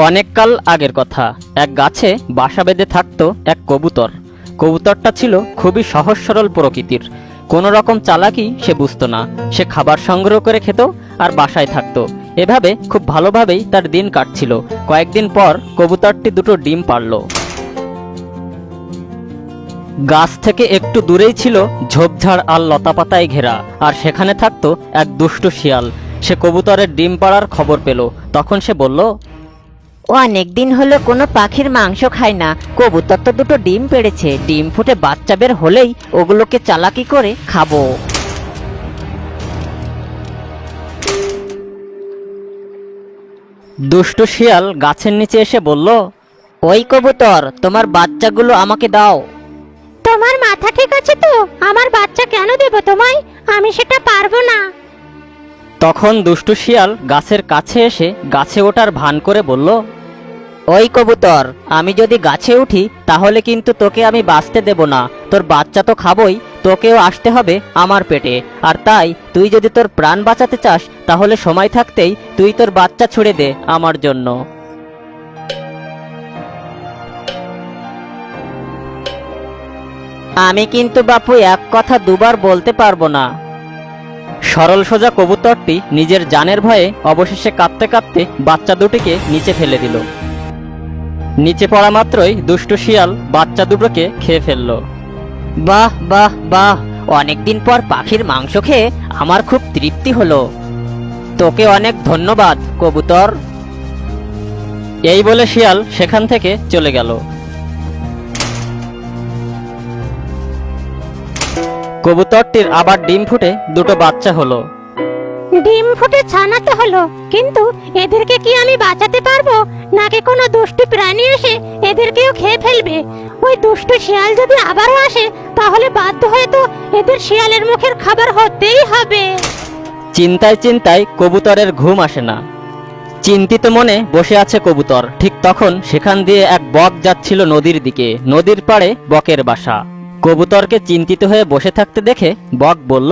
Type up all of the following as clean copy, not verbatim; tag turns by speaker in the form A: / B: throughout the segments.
A: অনেককাল আগের কথা। এক গাছে বাসা বেঁধে থাকতো এক কবুতর। কবুতরটা ছিল খুবই সহজ সরল প্রকৃতির। কোনো রকম চালাকি সে বুঝতো না। সে খাবার সংগ্রহ করে খেত আর বাসায় থাকতো। এভাবে খুব ভালোভাবেই তার দিন কাটছিল। কয়েকদিন পর কবুতরটি দুটো ডিম পাড়ল। গাছ থেকে একটু দূরেই ছিল ঝোপঝাড় আর লতাপাতায় ঘেরা, আর সেখানে থাকতো এক দুষ্টু শিয়াল। সে কবুতরের ডিম পাড়ার খবর পেল। তখন সে বলল,
B: অনেকদিন হলো কোনো পাখির মাংস খায় না। কবুতর তো দুটো ডিম পেড়েছে, ডিম ফুটে বাচ্চা বের হলেই ওগুলোকে চালাকি করে খাবো।
A: দুষ্টু শিয়াল গাছের নিচে এসে বলল,
B: ওই কবুতর, তোমার বাচ্চাগুলো আমাকে দাও।
C: তোমার মাথা ঠিক আছে তো? আমার বাচ্চা কেন দেব তোমায়? আমি সেটা পারবো না।
A: তখন দুষ্টু শিয়াল গাছের কাছে এসে গাছে ওঠার ভান করে বলল,
B: ওই কবুতর, আমি যদি গাছে উঠি তাহলে কিন্তু তোকে আমি বাঁচতে দেব না। তোর বাচ্চা তো খাবই, তোকেও আসতে হবে আমার পেটে। আর তাই তুই যদি তোর প্রাণ বাঁচাতে চাস তাহলে সময় থাকতেই তুই তোর বাচ্চা ছুড়ে দে আমার জন্য। আমি কিন্তু বাপু এক কথা দুবার বলতে পারবো না।
A: সরল সোজা কবুতরটি নিজের জানের ভয়ে অবশেষে কাঁদতে কাঁদতে বাচ্চা দুটিকে নিচে ফেলে দিল। নিচে পড়া মাত্রই দুষ্টু শিয়াল বাচ্চা দুটোকে খেয়ে ফেলল।
B: বাহ বাহ বাহ, অনেকদিন পর পাখির মাংস খেয়ে আমার খুব তৃপ্তি হলো। তোকে অনেক ধন্যবাদ কবুতর।
A: এই বলে শিয়াল সেখান থেকে চলে গেল। কবুতরটির আবার ডিম ফুটে দুটো বাচ্চা হলো।
C: ডিম ফুটে ছানাতে হলো, কিন্তু এদেরকে কি আমি বাঁচাতে পারবো, নাকি কোনো দুষ্টু প্রাণী এসে এদেরকেও খেয়ে ফেলবে? ওই দুষ্টু শিয়াল যদি আবারও আসে তাহলে বাধ্য হয়ে তো এদের শিয়ালের মুখের খাবার হতেই হবে।
A: চিন্তায় চিন্তায় কবুতরের ঘুম আসে না। চিন্তিত মনে বসে আছে কবুতর। ঠিক তখন সেখান দিয়ে এক বক যাচ্ছিল নদীর দিকে। নদীর পাড়ে বকের বাসা। কবুতরকে চিন্তিত হয়ে বসে থাকতে দেখে বক বলল,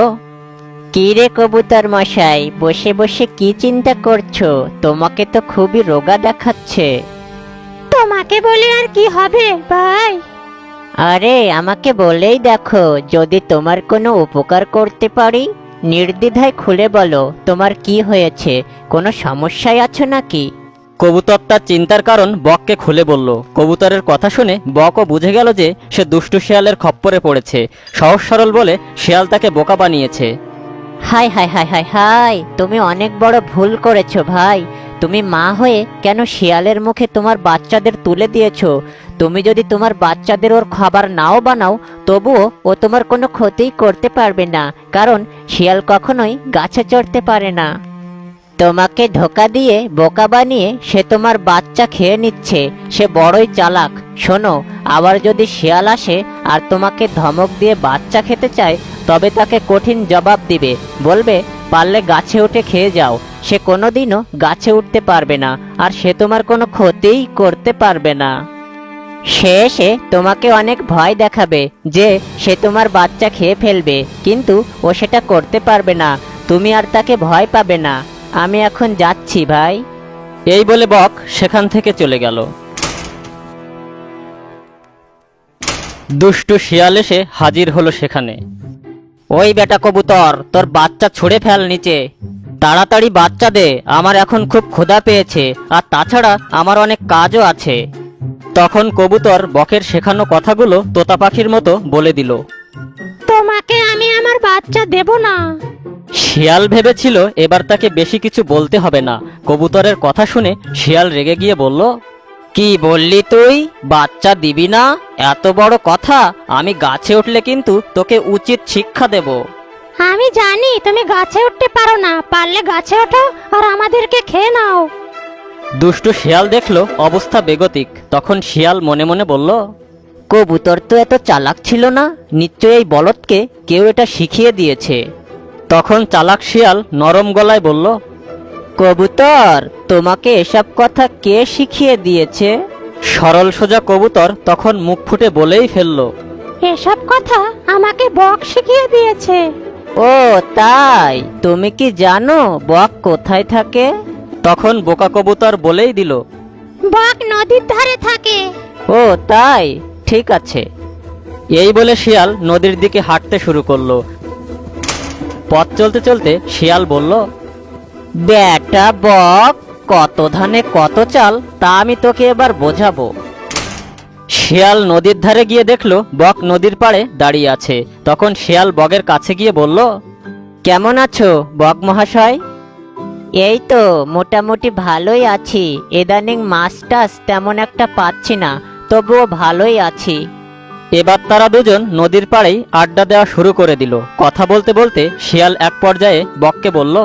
B: কি রে কবুতর মশাই, বসে বসে কি চিন্তা করছো? তোমাকে তো খুবই রোগা দেখাচ্ছে।
C: তোমাকে বলে আর কি হবে ভাই?
B: আরে আমাকে বলেই দেখো, যদি তোমার কোনো উপকার করতে পারি। নির্দ্বিধায় খুলে বলো, তোমার কি হয়েছে? কোনো সমস্যায় আছো নাকি?
A: কবুতর তার চিন্তার কারণ বককে খুলে বলল। কবুতরের কথা শুনে বকও বুঝে গেল যে সে দুষ্টু শিয়ালের খপ্পরে পড়েছে। সহজ সরল বলে শিয়াল তাকে বোকা বানিয়েছে।
B: High high high high high, তুমি অনেক বড় ভুল করেছো ভাই। তুমি মা হয়ে কেন শিয়ালের মুখে তোমার বাচ্চাদের তুলে দিয়েছো? তুমি যদি তোমার বাচ্চাদের ওর খাবার নাও বানাও তবুও ও তোমার কোনো ক্ষতিই করতে পারবে না, কারণ শিয়াল কখনোই গাছে চড়তে পারে না। তোমাকে ধোকা দিয়ে বোকা বানিয়ে সে তোমার বাচ্চা খেয়ে নিচ্ছে। সে বড়ই চালাক। শোনো, আবার যদি শিয়াল আসে আর তোমাকে ধমক দিয়ে বাচ্চা খেতে চায় তবে তাকে কঠিন জবাব দিবে। বলবে, পারলে গাছে উঠে খেয়ে যাও। সে কোনোদিনও গাছে উঠতে পারবে না, আর সে তোমার কোনো ক্ষতিই করতে পারবে না। সে এসে তোমাকে অনেক ভয় দেখাবে যে সে তোমার বাচ্চা খেয়ে ফেলবে, কিন্তু ও সেটা করতে পারবে না। তুমি আর তাকে ভয় পাবে না। আমি এখন যাচ্ছি ভাই।
A: এই বলে বক সেখান থেকে চলে গেল। দুষ্টু শিয়াল এসে হাজির হলো সেখানে।
B: ওই বেটা কবুতর, তোর বাচ্চা ছুঁড়ে ফেল নিচে। তাড়াতাড়ি বাচ্চা দে, আমার এখন খুব ক্ষুধা পেয়েছে, আর তাছাড়া আমার অনেক কাজও আছে।
A: তখন কবুতর বকের শেখানো কথাগুলো তোতা পাখির মতো বলে দিল।
C: তোমাকে আমি আমার বাচ্চা দেব না।
A: শিয়াল ভেবেছিল এবার তাকে বেশি কিছু বলতে হবে না। কবুতরের কথা শুনে শিয়াল রেগে গিয়ে বলল,
B: কি বললি তুই? বাচ্চা দিবি না? এত বড় কথা! আমি গাছে উঠলে কিন্তু তোকে উচিত শিক্ষা দেব।
C: আমি জানি তুমি গাছে উঠতে পারো না, পারলে গাছে ওঠো আর আমাদেরকে খেয়ে নাও।
A: দুষ্টু শিয়াল দেখলো অবস্থা বেগতিক। তখন শিয়াল মনে মনে বলল,
B: কবুতর তো এত চালাক ছিল না, নিশ্চয়ই এই বলদকে কেউ এটা শিখিয়ে দিয়েছে।
A: তখন চালাক শিয়াল নরম গলায় বলল,
B: কবুতর, তোমাকে এসব কথা কে শিখিয়ে দিয়েছে?
A: সরল সোজা কবুতর তখন মুখ ফুটে বলেই ফেলল,
C: এসব কথা আমাকে বক শিখিয়ে দিয়েছে।
B: ও তাই? তুমি কি জানো বক কোথায় থাকে?
A: তখন বোকা কবুতর বলেই দিল,
C: বক নদীর ধারে থাকে।
B: ও তাই, ঠিক আছে।
A: এই বলে শিয়াল নদীর দিকে হাঁটতে শুরু করলো। পথ চলতে চলতে শিয়াল বলল,
B: বেটা বক, কত ধানে কত চাল তা আমি তোকে এবার বোঝাবো।
A: শিয়াল নদীর ধারে গিয়ে দেখলো বক নদীর পাড়ে দাঁড়িয়ে আছে। তখন শিয়াল বগের কাছে গিয়ে বলল,
B: কেমন আছো বক মহাশয়? এই তো মোটামুটি ভালোই আছি। ইদানিং মাছ টাছ তেমন একটা পাচ্ছি না, তবুও ভালোই আছি।
A: এবার তারা দুজন নদীর পাড়েই আড্ডা দেওয়া শুরু করে দিল। কথা বলতে বলতে শিয়াল এক পর্যায়ে বককে বলল,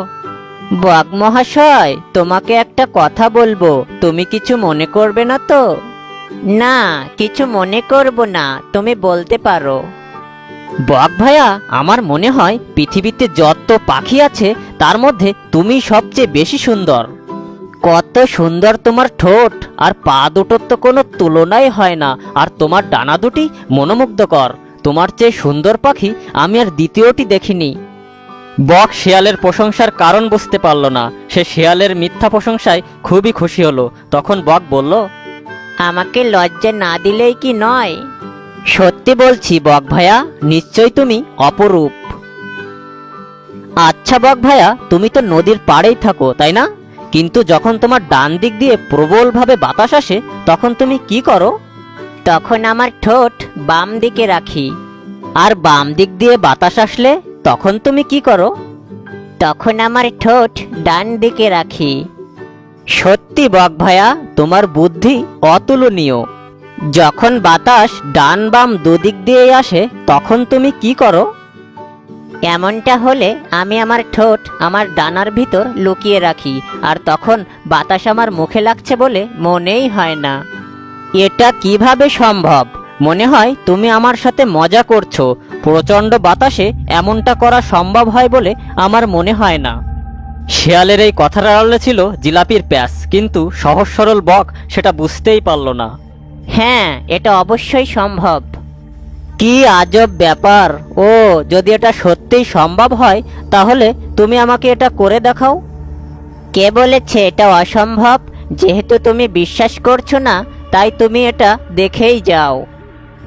B: বক মহাশয়, তোমাকে একটা কথা বলবো, তুমি কিছু মনে করবে না তো? না, কিছু মনে করব না, তুমি বলতে পারো।
A: বক ভাইয়া, আমার মনে হয় পৃথিবীতে যত পাখি আছে তার মধ্যে তুমি সবচেয়ে বেশি সুন্দর।
B: কত সুন্দর তোমার ঠোঁট, আর পা দুটোর তো কোনো তুলনাই হয় না,
A: আর তোমার ডানা দুটি মনোমুগ্ধকর। তোমার চেয়ে সুন্দর পাখি আমি আর দ্বিতীয়টি দেখিনি। বক শিয়ালের প্রশংসার কারণ বুঝতে পারল না। সে শিয়ালের মিথ্যা প্রশংসায় খুবই খুশি হলো। তখন বক বলল,
B: আমাকে লজ্জা না দিলেই কি নয়?
A: সত্যি বলছি বক ভাইয়া, নিশ্চয় তুমি অপরূপ। আচ্ছা বক ভাইয়া, তুমি তো নদীর পাড়েই থাকো তাই না? কিন্তু যখন তোমার ডান দিক দিয়ে প্রবলভাবে বাতাস আসে তখন তুমি কি করো?
B: তখন আমার ঠোঁট বাম দিকে রাখি।
A: আর বাম দিক দিয়ে বাতাস আসলে তখন তুমি কি করো?
B: তখন আমার ঠোঁট ডান দিকে রাখি।
A: সত্যি বক ভাইয়া, তোমার বুদ্ধি অতুলনীয়। যখন বাতাস ডান বাম দুদিক দিয়ে আসে তখন তুমি কি করো?
B: এমনটা হলে আমি আমার ঠোঁট আমার ডানার ভিতর লুকিয়ে রাখি, আর তখন বাতাস আমার মুখে লাগছে বলে মনেই হয় না।
A: এটা কিভাবে সম্ভব? মনে হয় তুমি আমার সাথে মজা করছো। প্রচণ্ড বাতাসে এমনটা করা সম্ভব হয় বলে আমার মনে হয় না। শিয়ালের এই কথার আড়ালে ছিল জিলাপির প্যাঁচ, কিন্তু সহজ সরল বক সেটা বুঝতেই পারল না।
B: হ্যাঁ, এটা অবশ্যই সম্ভব।
A: কি আজব ব্যাপার! ও, যদি এটা সত্যিই সম্ভব হয় তাহলে তুমি আমাকে এটা করে দেখাও।
B: কে বলেছে এটা অসম্ভব? যেহেতু তুমি বিশ্বাস করছো না, তাই তুমি এটা দেখেই যাও।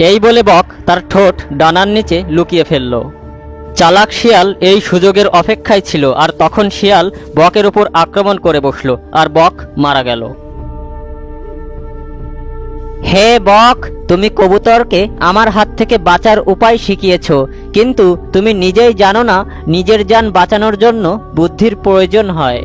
A: এই বলে বক তার ঠোঁট ডানার নিচে লুকিয়ে ফেলল। চালাক শিয়াল এই সুযোগের অপেক্ষায় ছিল, আর তখন শিয়াল বকের উপর আক্রমণ করে বসলো, আর বক মারা গেল। হে বক, তুমি কবুতরকে আমার হাত থেকে বাঁচার উপায় শিখিয়েছো, কিন্তু তুমি নিজেই জানো না নিজের জান বাঁচানোর জন্য বুদ্ধির প্রয়োজন হয়।